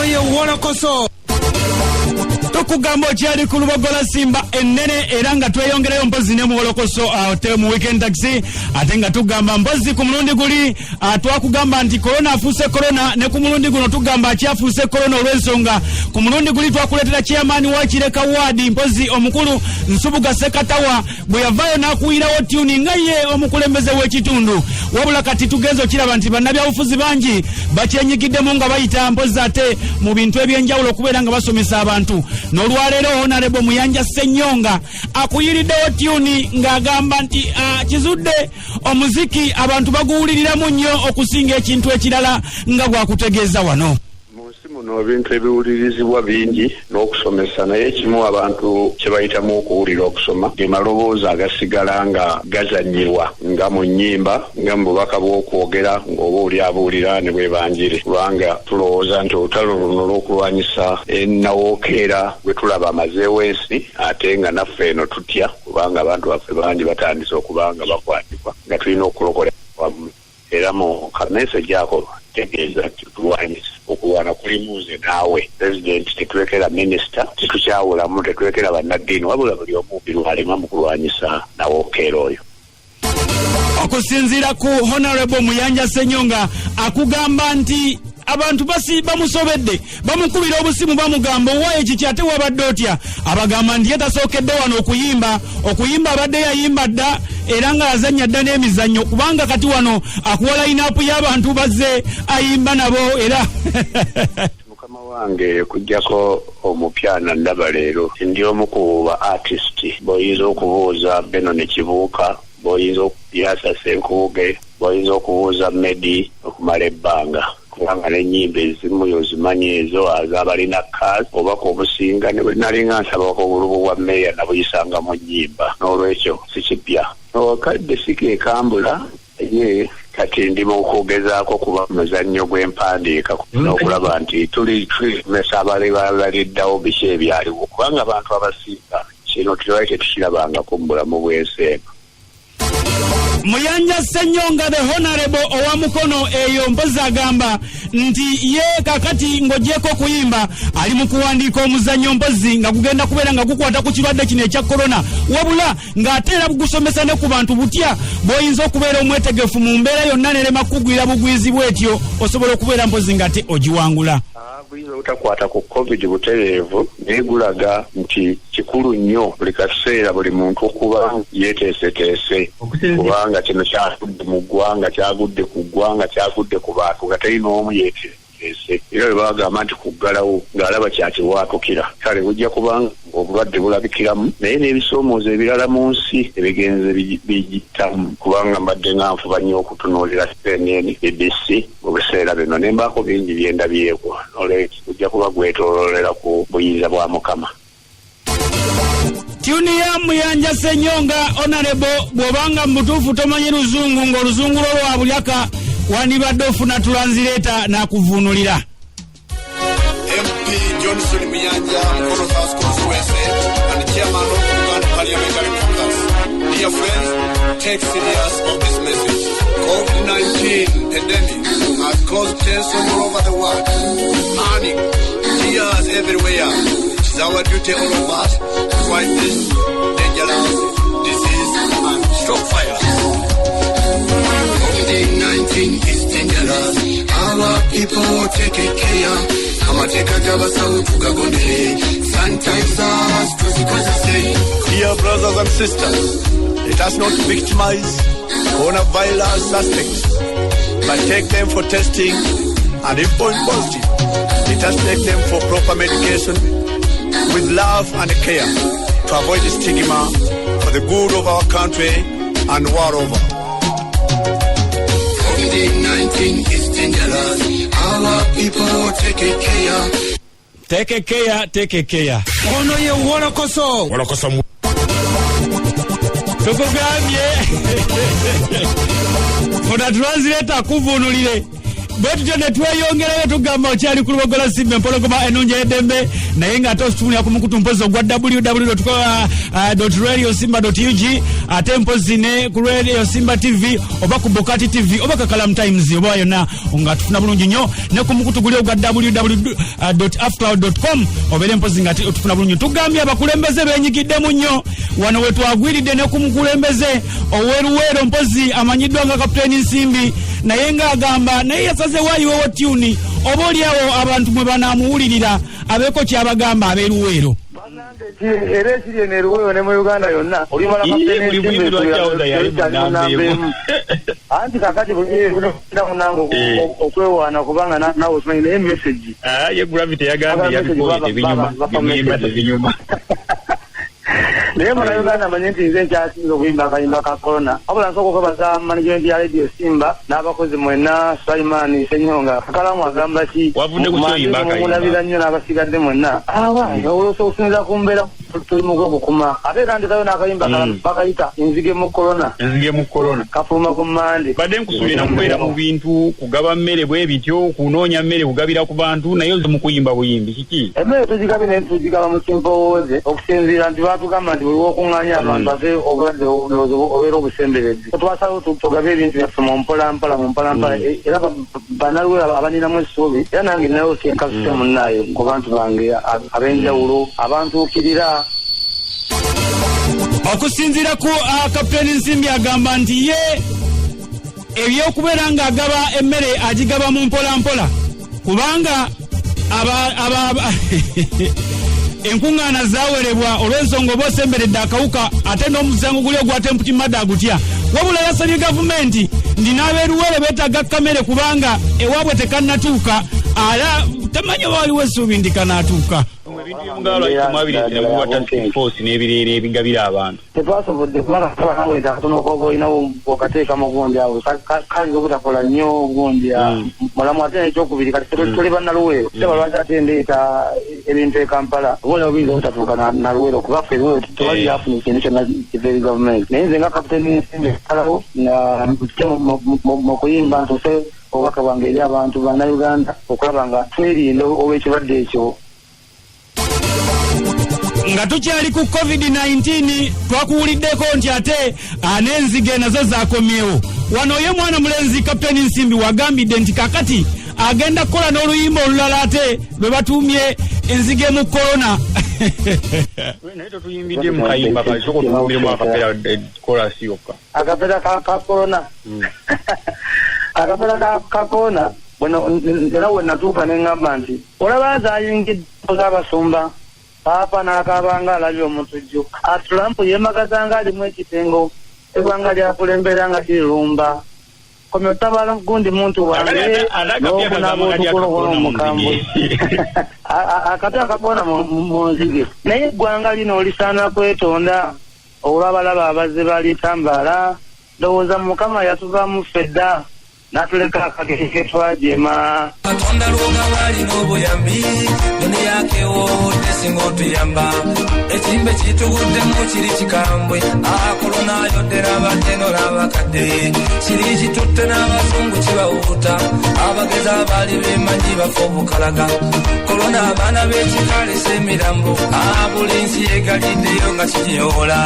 ono ye Wolokoso. Tukugamba okyali ku Lubogola Simba ennene era nga tweyongerayo mpozi ne mu Wolokoso te mu weekend taxi ate nga tugamba mpozi ku mulundi guli twakugamba nti corona afuuse corona ne ku mulundi guno tugamba akyafuuse corona olw'ensonga ku mulundi guli twakuleetera chairman wa Kireka Ward mpozi omukulu Nsubuga Sekatawa bwe yavaayo n'akuwirawo tuni nga ye omukulembeze w'ekitundu wabula kati tugenzo kiraba nti bannabyabufuzi bangi bakyenyigiddemu nga bayita mpozi ate mu bintu ebyenjawulo okubeera nga basomesa abantu n'olwaleero Honorable Muyanja Ssenyonga akuyiriddewo tuni ng'agamba nti kizudde omuziki abantu baguwuliriramu nnyo okusinga ekintu ekirala nga gwakutegeeza wano. Muno ebintu ebiwulirizibwa bingi n'okusomesa naye ekimu abantu kye bayitamu okuwulira okusoma ge maloboozi agasigala nga gazanyirwa nga mu nnyimba nga mu bubaka bw'okwogera ng'oba oli abuulira ne bwebanjire kubanga tulowooza nti olutalo luno olw'okulwanyisa ennawookeera gwe tulaba amazeewo ensi ate nga naffe eno tutya kubanga abantu baffe bangi batandise okuba nga bakwatibwa nga tulina okulokola wamu era mu kameseji ako tegeeza tulwanyisa okulwana kulimuze naawe president tetulekera minisita tetukyawulamu tetulekera bannaddiini wabula buli omu birwalema mu kulwanyisa nawookeera oyo. Okusinziira ku Honorable Muyanja Ssenyonga akugamba nti abantu bamusobedde bamukubira obusimu bamugamba owaye kiki ate wabadde otya abagamba nti yetasookedde wano okuyimba abadde yayimba dda era nga yazannya dda n'emizannyo kubanga kati wano akuwa line-up y'abantu bazze ayimba nabo era mukama wange kujjako omupyana ndaba leero ndi omu ku ba artist bw'oyinza okubuuza Beno ne Kibuuka bw'oyinza okuyasa Senkubuge bw'oyinza okubuuza Medi okumala ebbanga kubanga n'ennyimba ezimu yozimanyi ezo az'abalina kazi obaka obusinga ne bwe nalinga nsabako obulubu bwa meeya nabuyisanga mu nnyimba n'olwekyo si kipya wakadde sikeekambula ye kati ndi mu kugezaako kuba muzannyo gw'empandiika n'okulaba nti tulimesa abaliddawo biki ebyaliwo kubanga abantu abasinga kino tulwaye tetukirabangako mu bulamu bw'ensi eno. Muyanja Ssenyonga the Honorable owa mukono eyo mpozi agamba nti ye kakati ng'ogyeko kuyimba ali mu kuwandiika omuzannyo mpozi nga gugenda kubeera nga gukwata ku kirwadde kino ekya corona wabula ng'ate era bugusomesa ne ku bantu butya bw'oyinza okubeera omwetegefu mu mbeera yonna nerema kugwira bugwizi bwetyo osobola okubeera mpozi ng'ate ogiwangula. Buyinza obutakwata ku COVID butereevu naye gulaga nti kikulu nnyo buli kaseera buli muntu okuba yeeteeseteese kubanga kino kyagudde mu ggwanga kyagudde ku ggwanga kyagudde ku bantu nga talina omu yeeteeseteese era bwe bagamba nti kuggalawo ng'alaba kyakiwatukira kale bujja kubanga obulwadde bulabikiramu naye n'ebisoomoozo ebirala mu nsi ebigenze bigitamu kubanga mbadde nga nfuba nnyo okutunuulira CNN BBC mu biseera bino ne mbaako bingi byendabyeko n'olwekyo ujja kuba gwetooloolera ku buyinza bwa Mukama. Tuni ya Muyanja Ssenyonga Honorable bw'obanga mu butuufu tomanyi luzungu ng'oluzungu lwo lwa bulyaka wandibadde ofuna tulanzireta n'akuvuunulira. MP Johnson Muyanja, Mukono South Constituency, and the chairman of the Uganda Parliamentary Caucus. Dear friends, take serious of this message. COVID-19 pandemic has caused tension all over the world. Panic, tears everywhere. It is our duty, all of us, to fight this dangerous disease and stop fire. COVID-19 is dangerous. Our people take care. Dear brothers and sisters, let us not victimize coronavirus suspects, but take them for testing, and if positive, let us take them for proper medication with love and care to avoid stigma for the good of our country and world over. COVID-19 is dangerous. Our people take care. Take care. Ono ye Wolokoso. Tukugambye. Kuna translator kuvuunulire. bwetutyo ne tweyongerayo tugamba okyali ku Lubogola Simba empologoma ennungi ey'eddembe naye ng'ate osituulira ku mukutu mpozi ogwa www.radiosimba.ug ate mpozi ne ku Radio Simba TV oba ku Bokati TV oba Kakalam Times oba yonna nga tufuna bulungi nnyo ne ku mukutu guli ogwa www.afcloud.com obeere mpozi nga tufuna bulungi. Tugambye abakulembeze beenyigiddemu nnyo wano we twagwiridde ne ku mukulembeze oweruweero mpozi amanyiddwa nga Kapiteeni Nsimbi naye ng'agamba naye yasaze waayiwewo tuni oba oliawo abantu mwe banaamuwulirira abeeko kyabagamba abeeruweero era ekiri eno eruweero ne mu Uganda yonna olimala Kapiteeni Nsimbi anti kakati buliira munango okwewaana kubanga nawe okimanyi naye message ye gravity yagambye yabikoye tebinyuma naye muna Uganda manyi nti nze nkyasinza okuyimba akayimba ka corona wabula nsooka okwebaza management ya Radio Simba n'abakozi mwenna Simon Senyonga Kalamu agamba ki wavudde ku kyoyimba akayimba mulabira nnyo n'abasigadde mwenna okusinziira ku mbeera tuli mu gw'okukuma ate kandi kayo n'akayimba bakayita enzige mu corona kafuluma ku mmande badde nkusuubira kubeera mu bintu kugaba mmere bwe bityo kunoonya mmere kugabira ku bantu naye mu kuyimba buyimbi kiki emmere tugigaba mu kimpowooze okusinziira nti baatugamba nti buli wokuŋŋaanya abantu ate obulwadde obeera obusemberezi twasalawo tugabe ebintu byaffe mu mpolampola era banaluweero abaninamu essuubi era nange nayo kyenkasuse munnaayo ku bantu bange ab'enjawulo abantuukirira okusinziira ku Kapiteeni Nsimbi agamba nti ye ebyokubeera ng'agaba emmere agigaba mu mpolampola kubanga enkuŋŋaana zaawerebwa olw'ensonga oba osemberedde akawuka ate n'omusango guli ogwa temputi madde agutya wabula yasabye gavumenti ndi n'abeeruweero beetaaga kamere kubanga ewaabwe tekannatuuka ala tamanyi oba waliwo essuubi ndi kanaatuuka ebintu by'omugalo n'ebirere ebigabira abantu tetwasobodde kubanga abaweza katono okoba olinawo okateekamu gundi awo kalinza obutakola nnyo gundi mulamu ate nekyokubiri kati tuli bannaluweero teba lwaki ate ndeeta ebintu e Kampala obola obuyinza obutatuuka naluweero kuba ffe tewali yafuna ekintu kyonna kiva eri gavumenti naye nze nga Kapiteeni Nsimbi ekalawo mu kuyimba ntuse obubaka bwange eri abantu bannayuganda okulaba nga twerinda olw'ekirwadde ekyo nga tukyali ku COVID-19 twakuwuliddeko nti ate n'enzige nazo zaakomyewo wano ye mwana mulenzi Kapiteeni Nsimbi wagambidde nti kakati agenda kukola n'oluyimba olulala ate lwe batuumye enzige mu corona naye totuyimbidde mu kayimba kasoko tuyimbiremu akapera korasi yokka akapera ka corona akapera ka corona era we natuuka ne ŋŋamba nti olaba zaayingidde z'abasumba paapa n'akabanga alabye omutujju Trump yeemagazanga alimu ekitengo eggwanga lyakulembera nga lirumba komya otabala gundi muntu wange n'okunaba otukolokola omukambwe akati akapona mu nzige naye eggwanga lino olisaana kwetonda olw'abalaba abazze balitambala ndowooza Mukama yatuvaamu ffedda natuleka akageri ke twajema Katonda luga wali n'obuyambi dunia yakewo tesinga otuyamba ekimbe kitugudde mu kiri kikambwe korona yodera abateno n'abakadde kiri kitutte n'abazungu kibawuta abageza abali bemanyi bafa obukalaga korona abaana b'ekikale s'emirambo buli nsi yegaliddeyo nga kinyoola